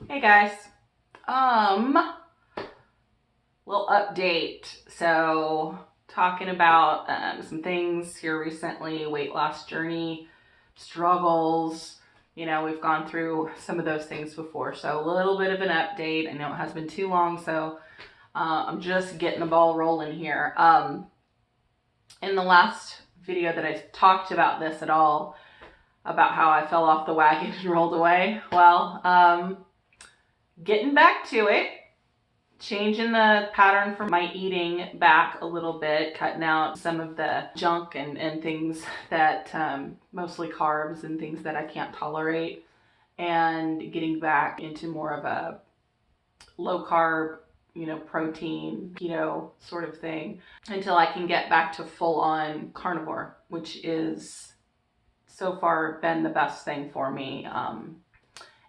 Hey guys, little update. So talking about some things here recently, weight loss journey, struggles. You know, we've gone through some of those things before. So a little bit of an update. I know it has been too long, so I'm just getting the ball rolling here. In the last video that I talked about this at all, about how I fell off the wagon and rolled away. Well, getting back to it, changing the pattern for my eating back a little bit, cutting out some of the junk and things that, mostly carbs and things that I can't tolerate, and getting back into more of a low carb, you know, protein, keto sort of thing, until I can get back to full on carnivore, which is so far been the best thing for me.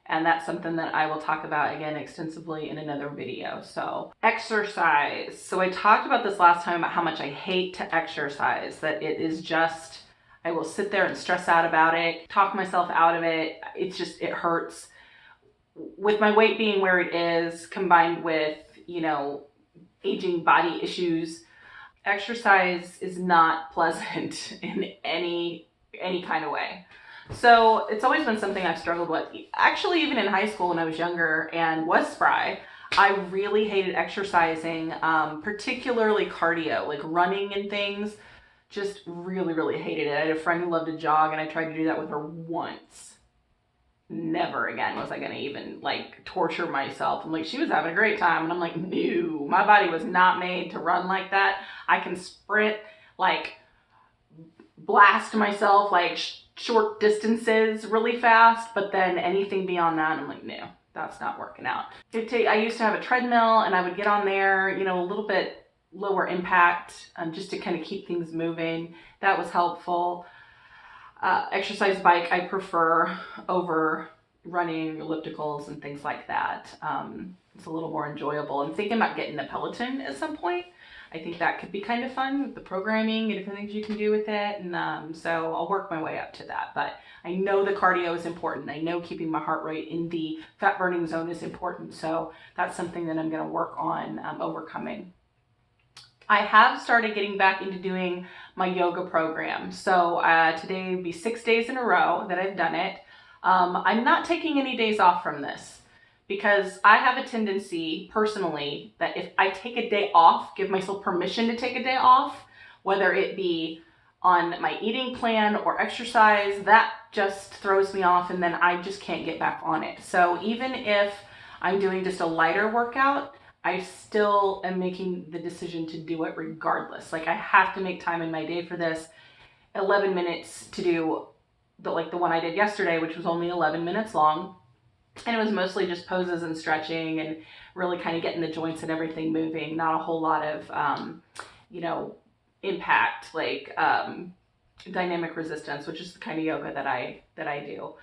And that's something that I will talk about again extensively in another video. So exercise. So I talked about this last time about how much I hate to exercise, that it is just, I will sit there and stress out about it, talk myself out of it. It's just, it hurts. With my weight being where it is, combined with, you know, aging body issues, exercise is not pleasant in any kind of way. So it's always been something I've struggled with. Actually, even in high school when I was younger and was spry, I really hated exercising, particularly cardio, like running and things. Just really hated it. I had a friend who loved to jog, and I tried to do that with her once. Never again was I gonna even like torture myself. I'm like, she was having a great time, and I'm like, no, my body was not made to run like that. I can sprint, like blast myself like short distances really fast, but then anything beyond that, I'm like, no, that's not working out. I used to have a treadmill, and I would get on there, you know, a little bit lower impact, just to kind of keep things moving. That was helpful. Exercise bike I prefer over running, ellipticals and things like that. It's a little more enjoyable. I'm thinking about getting a Peloton at some point. I think that could be kind of fun with the programming and different things you can do with it. And so I'll work my way up to that. But I know the cardio is important. I know keeping my heart rate in the fat burning zone is important. So that's something that I'm going to work on overcoming. I have started getting back into doing my yoga program. So today would be 6 days in a row that I've done it. I'm not taking any days off from this, because I have a tendency personally that if I take a day off, give myself permission to take a day off, whether it be on my eating plan or exercise, that just throws me off, and then I just can't get back on it. So even if I'm doing just a lighter workout, I still am making the decision to do it regardless. Like, I have to make time in my day for this. 11 minutes to do the one I did yesterday, which was only 11 minutes long. And it was mostly just poses and stretching and really kind of getting the joints and everything moving. Not a whole lot of, you know, impact, like dynamic resistance, which is the kind of yoga that I do.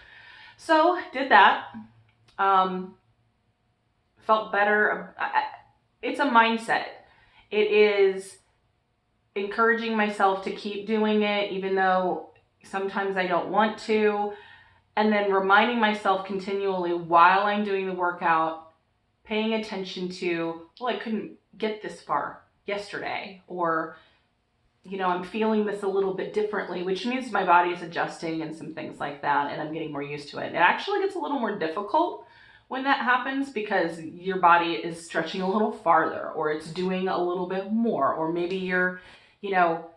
So did that. Felt better. It's a mindset. It is encouraging myself to keep doing it, even though sometimes I don't want to. And then reminding myself continually while I'm doing the workout, paying attention to, well, I couldn't get this far yesterday, or, you know, I'm feeling this a little bit differently, which means my body is adjusting and some things like that, and I'm getting more used to it. It actually gets a little more difficult when that happens, because your body is stretching a little farther, or it's doing a little bit more, or maybe you're, you know,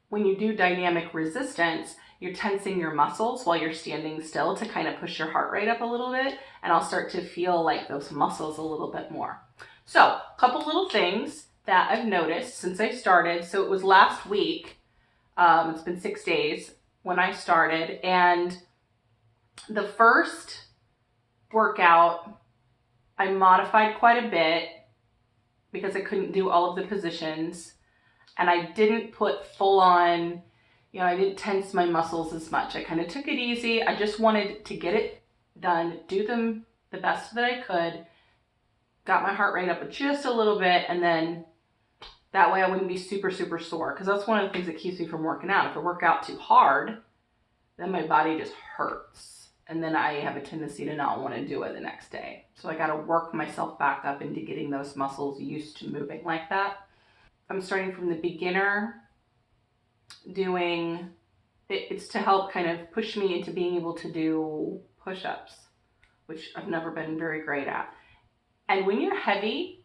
when you do dynamic resistance, you're tensing your muscles while you're standing still to kind of push your heart rate up a little bit, and I'll start to feel like those muscles a little bit more. So a couple little things that I've noticed since I started. So it was last week, it's been 6 days when I started, and the first workout I modified quite a bit because I couldn't do all of the positions, and I didn't put full on, you know, I didn't tense my muscles as much. I kind of took it easy. I just wanted to get it done, do them the best that I could, got my heart rate up just a little bit, and then That way I wouldn't be super, super sore, because that's one of the things that keeps me from working out. If I work out too hard, then my body just hurts. And then I have a tendency to not want to do it the next day. So I got to work myself back up into getting those muscles used to moving like that. I'm starting from the beginner, doing it's to help kind of push me into being able to do push-ups, which I've never been very great at. And when you're heavy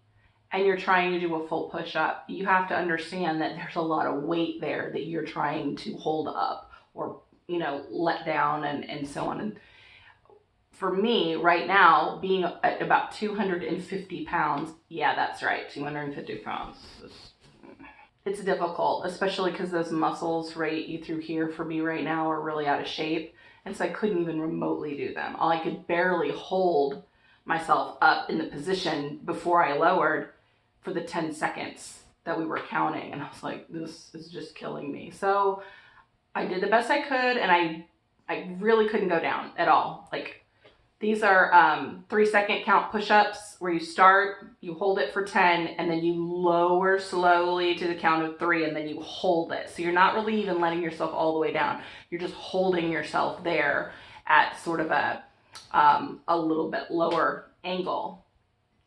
and you're trying to do a full push-up, you have to understand that there's a lot of weight there that you're trying to hold up or, let down and so on. And for me right now, being at about 250 pounds, yeah, that's right, 250 pounds. It's difficult, especially because those muscles right you through here for me right now are really out of shape. And so I couldn't even remotely do them. I could barely hold myself up in the position before I lowered for the 10 seconds that we were counting. And I was like, this is just killing me. So I did the best I could, and I really couldn't go down at all. Like, these are 3-second count push-ups where you start, you hold it for 10, and then you lower slowly to the count of 3, and then you hold it. So you're not really even letting yourself all the way down. You're just holding yourself there at sort of a little bit lower angle.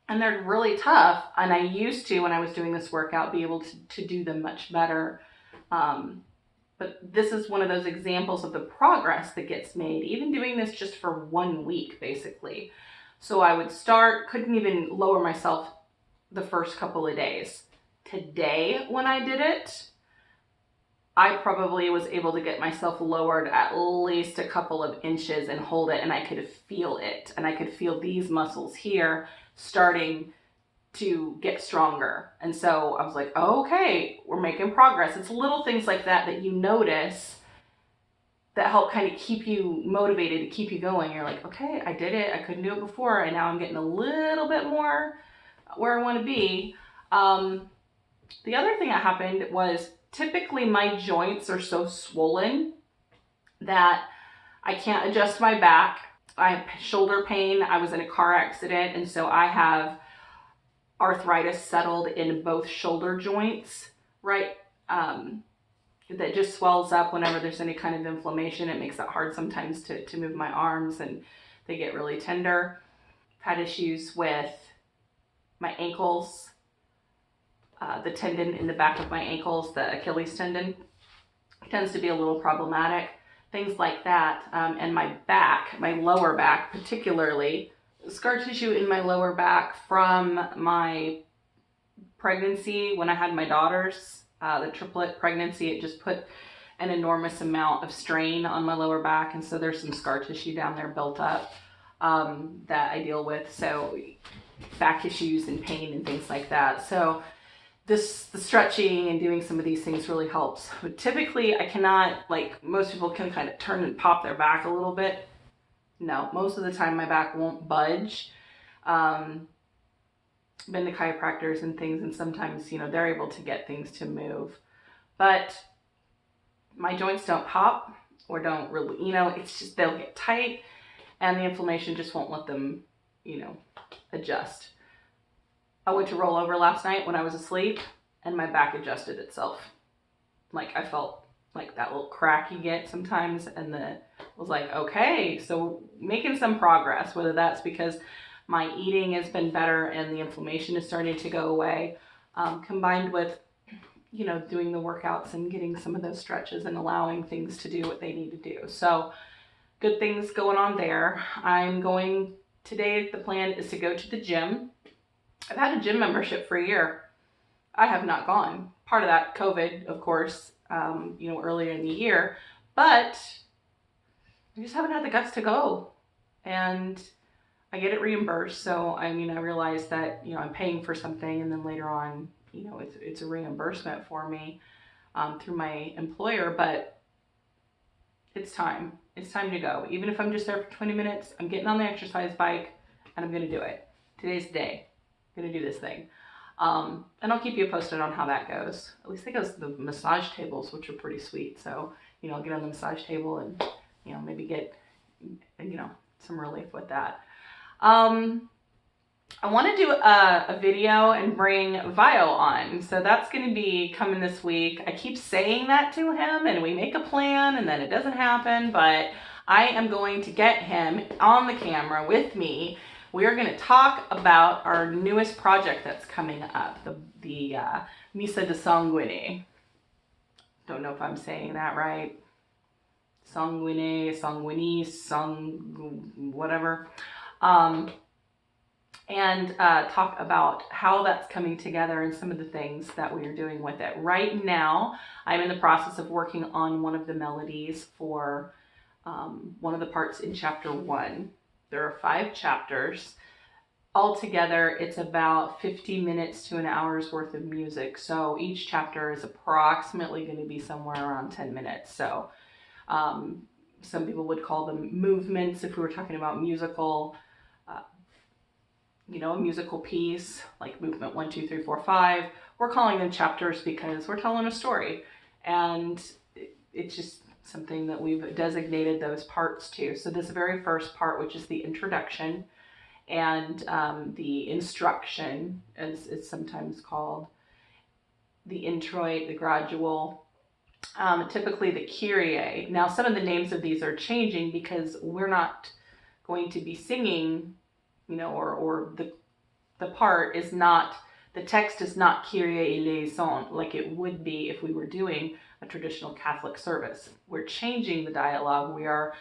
And they're really tough, and I used to, when I was doing this workout, be able to do them much better. But this is one of those examples of the progress that gets made, even doing this just for 1 week, basically. So I would start, couldn't even lower myself the first couple of days. Today, when I did it, I probably was able to get myself lowered at least a couple of inches and hold it, and I could feel it. And I could feel these muscles here starting to get stronger. And so I was like, oh, okay, we're making progress. It's little things like that that you notice that help kind of keep you motivated, to keep you going. You're like, okay, I did it. I couldn't do it before, and now I'm getting a little bit more where I want to be. The other thing that happened was, typically my joints are so swollen that I can't adjust my back. I have shoulder pain. I was in a car accident, and so I have arthritis settled in both shoulder joints, right? That just swells up whenever there's any kind of inflammation. It makes it hard sometimes to move my arms, and they get really tender. I've had issues with my ankles, the tendon in the back of my ankles, the Achilles tendon, tends to be a little problematic. Things like that. And my back, my lower back particularly, scar tissue in my lower back from my pregnancy when I had my daughters, the triplet pregnancy. It just put an enormous amount of strain on my lower back, and so there's some scar tissue down there built up that I deal with. So back issues and pain and things like that. So the stretching and doing some of these things really helps. But typically I cannot, like most people can kind of turn and pop their back a little bit. No, most of the time my back won't budge. Been to chiropractors and things, and sometimes, they're able to get things to move. But my joints don't pop or don't really, it's just they'll get tight, and the inflammation just won't let them, adjust. I went to roll over last night when I was asleep, and my back adjusted itself. Like, I felt like that little crack you get sometimes, and was like, okay, so making some progress, whether that's because my eating has been better and the inflammation is starting to go away, combined with, doing the workouts and getting some of those stretches and allowing things to do what they need to do. So good things going on there. Today the plan is to go to the gym. I've had a gym membership for a year. I have not gone. Part of that, COVID, of course, earlier in the year, but I just haven't had the guts to go, and I get it reimbursed. So, I realize that, I'm paying for something, and then later on, it's a reimbursement for me through my employer, but it's time. It's time to go. Even if I'm just there for 20 minutes, I'm getting on the exercise bike, and I'm going to do it. Today's the day. I'm going to do this thing. And I'll keep you posted on how that goes. At least it goes to the massage tables, which are pretty sweet. So, I'll get on the massage table and, maybe get, some relief with that. I want to do a video and bring Vio on. So that's going to be coming this week. I keep saying that to him and we make a plan and then it doesn't happen, but I am going to get him on the camera with me. We are going to talk about our newest project that's coming up, the Missa de Sanguine. Don't know if I'm saying that right. Sanguine, whatever. And talk about how that's coming together and some of the things that we are doing with it. Right now, I'm in the process of working on one of the melodies for one of the parts in chapter 1. There are 5 chapters. Altogether, it's about 50 minutes to an hour's worth of music. So each chapter is approximately going to be somewhere around 10 minutes. So some people would call them movements if we were talking about musical, a musical piece like movement 1, 2, 3, 4, 5. We're calling them chapters because we're telling a story. And it's just something that we've designated those parts to. So this very first part, which is the introduction, and the instruction, as it's sometimes called, the introit, the gradual, typically the Kyrie. Now, some of the names of these are changing because we're not going to be singing, or the part is not, the text is not Kyrie eleison like it would be if we were doing a traditional Catholic service. We're changing the dialogue. We are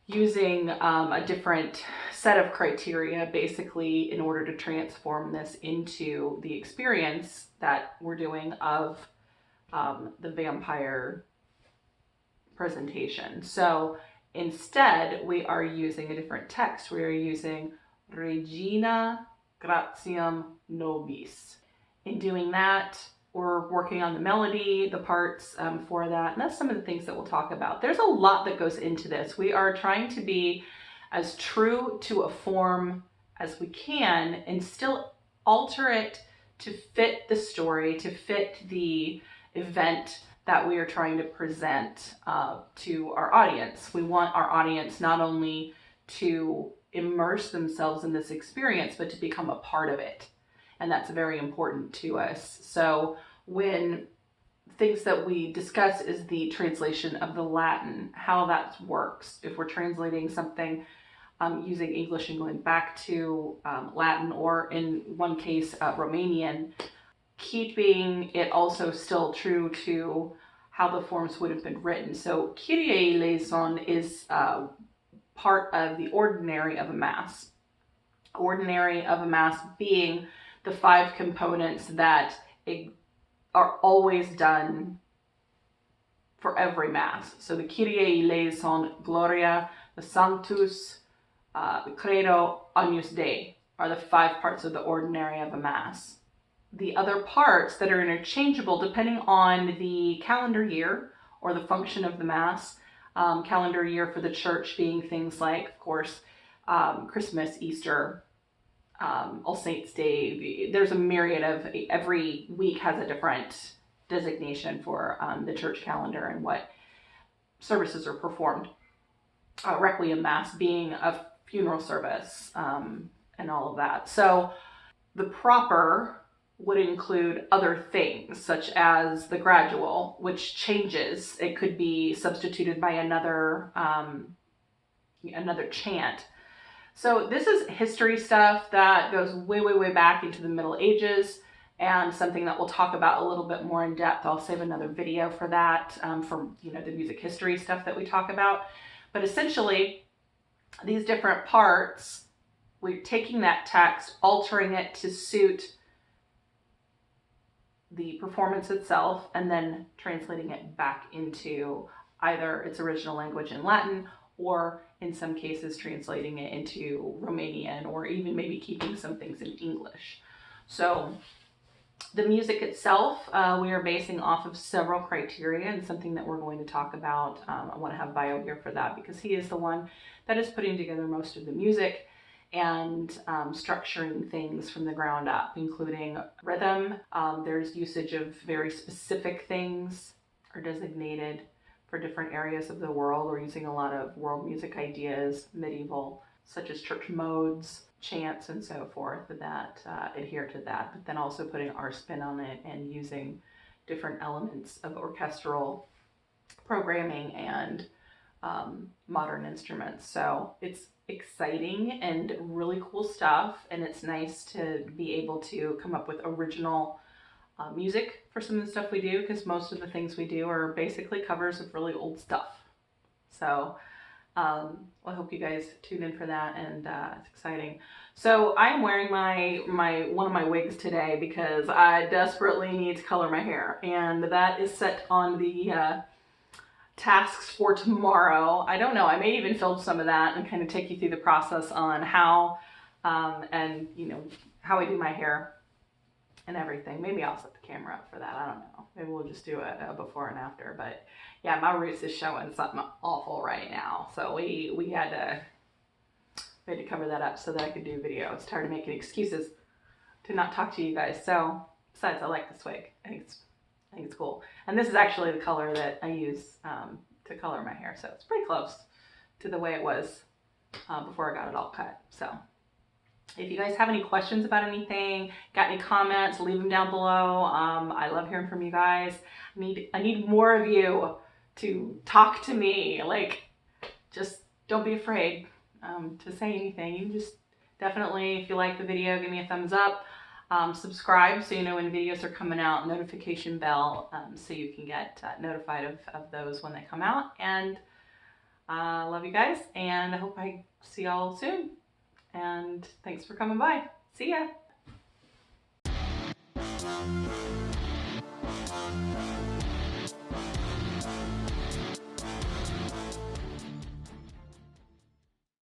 using a different set of criteria basically in order to transform this into the experience that we're doing of the vampire presentation. So instead, we are using a different text. We are using Regina Gratiam Nobis. In doing that, we're working on the melody, the parts for that, and that's some of the things that we'll talk about. There's a lot that goes into this. We are trying to be as true to a form as we can and still alter it to fit the story, to fit the event that we are trying to present to our audience. We want our audience not only to immerse themselves in this experience, but to become a part of it. And that's very important to us. So when things that we discuss is the translation of the Latin, how that works. If we're translating something using English and going back to Latin, or in one case, Romanian, keeping it also still true to how the forms would have been written. So Kyrie eleison is part of the ordinary of a Mass. Ordinary of a Mass being the 5 components that are always done for every Mass. So the Kyrie eleison, Gloria, the Sanctus, the Credo, Agnus Dei are the 5 parts of the ordinary of a Mass. The other parts that are interchangeable depending on the calendar year or the function of the Mass. Calendar year for the church being things like, of course, Christmas, Easter, All Saints Day. There's a myriad of, every week has a different designation for the church calendar and what services are performed. Requiem Mass being a funeral service and all of that. So the proper would include other things such as the gradual, which changes. It could be substituted by another chant. So this is history stuff that goes way, way, way back into the Middle Ages, and something that we'll talk about a little bit more in depth. I'll save another video for that, for the music history stuff that we talk about. But essentially, these different parts, we're taking that text, altering it to suit the performance itself, and then translating it back into either its original language in Latin, or in some cases translating it into Romanian, or even maybe keeping some things in English. So the music itself, we are basing off of several criteria, and something that we're going to talk about. I want to have Vio here for that because he is the one that is putting together most of the music and structuring things from the ground up, including rhythm. There's usage of very specific things are designated for different areas of the world. We're using a lot of world music ideas, medieval, such as church modes, chants and so forth that adhere to that, but then also putting our spin on it and using different elements of orchestral programming and modern instruments. So it's exciting and really cool stuff, and it's nice to be able to come up with original music for some of the stuff we do, because most of the things we do are basically covers of really old stuff. So I hope you guys tune in for that, and it's exciting. So I'm wearing my one of my wigs today because I desperately need to color my hair, and that is set on the tasks for tomorrow. I don't know, I may even film some of that and kind of take you through the process on how and you know, how I do my hair and everything. Maybe I'll set the camera up for that, I don't know. Maybe we'll just do a before and after. But yeah, my roots is showing something awful right now, so we had to cover that up so that I could do a video. It's tired of making excuses to not talk to you guys. So besides, I like this wig. I think it's cool. And this is actually the color that I use to color my hair. So it's pretty close to the way it was before I got it all cut. So if you guys have any questions about anything, got any comments, leave them down below. I love hearing from you guys. I need more of you to talk to me. Like, just don't be afraid to say anything. You just definitely, if you like the video, give me a thumbs up. Subscribe so you know when videos are coming out, notification bell so you can get notified of those when they come out. And love you guys, and I hope I see y'all soon. And thanks for coming by. See ya.